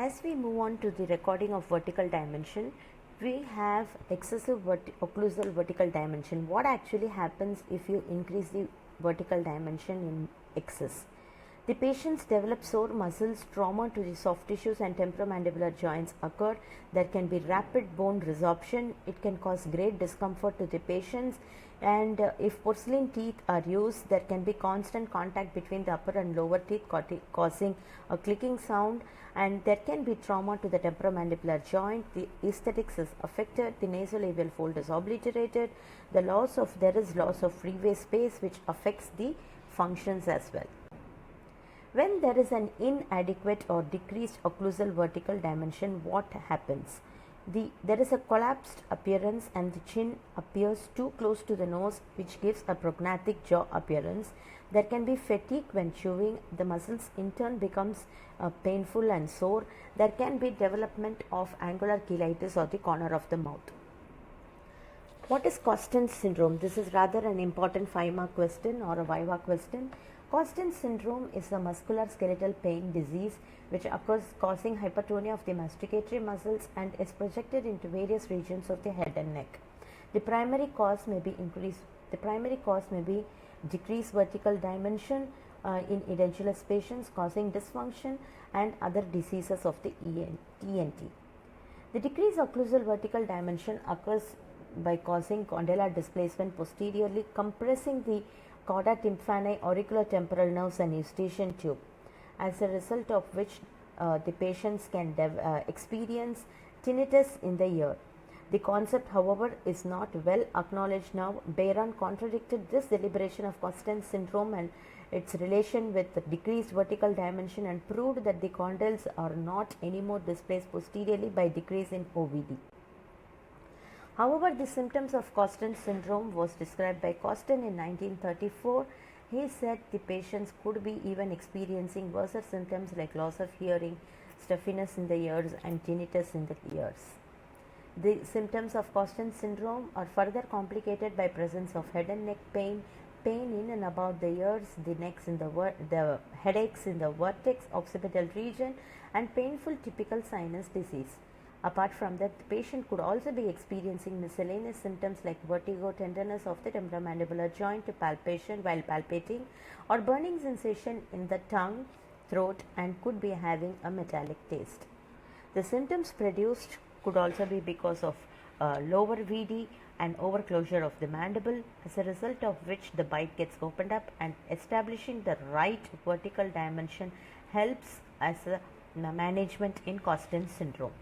As we move on to the recording of vertical dimension, we have excessive occlusal vertical dimension. What actually happens if you increase the vertical dimension in excess? The patients develop sore muscles, trauma to the soft tissues and temporomandibular joints occur. There can be rapid bone resorption. It can cause great discomfort to the patients, and if porcelain teeth are used, there can be constant contact between the upper and lower teeth causing a clicking sound, and there can be trauma to the temporomandibular joint. The aesthetics is affected. The nasolabial fold is obliterated. There is loss of freeway space, which affects the functions as well. When there is an inadequate or decreased occlusal vertical dimension, what happens? There is a collapsed appearance and the chin appears too close to the nose, which gives a prognathic jaw appearance. There can be fatigue when chewing. The muscles in turn becomes painful and sore. There can be development of angular cheilitis or the corner of the mouth. What is Costin syndrome? This is rather an important 5-mark question or a viva question. Costin syndrome is a musculoskeletal pain disease which occurs causing hypertonia of the masticatory muscles and is projected into various regions of the head and neck. The primary cause may be decreased vertical dimension in edentulous patients, causing dysfunction and other diseases of the TNT. The decreased occlusal vertical dimension occurs by causing condylar displacement posteriorly, compressing the chorda tympani, auriculotemporal nerves and eustachian tube, as a result of which the patients can experience tinnitus in the ear. The concept, however, is not well acknowledged now. Bayron contradicted this deliberation of Costin syndrome and its relation with the decreased vertical dimension and proved that the condyles are not anymore displaced posteriorly by decrease in OVD. However, the symptoms of Costin syndrome was described by Costin in 1934. He said the patients could be even experiencing worse symptoms like loss of hearing, stuffiness in the ears and tinnitus in the ears. The symptoms of Costin syndrome are further complicated by presence of head and neck pain, pain in and about the ears, the headaches in the vertex occipital region and painful typical sinus disease. Apart from that, the patient could also be experiencing miscellaneous symptoms like vertigo, tenderness of the temporomandibular joint, palpation while palpating, or burning sensation in the tongue, throat, and could be having a metallic taste. The symptoms produced could also be because of lower VD and overclosure of the mandible, as a result of which the bite gets opened up, and establishing the right vertical dimension helps as a management in Costin syndrome.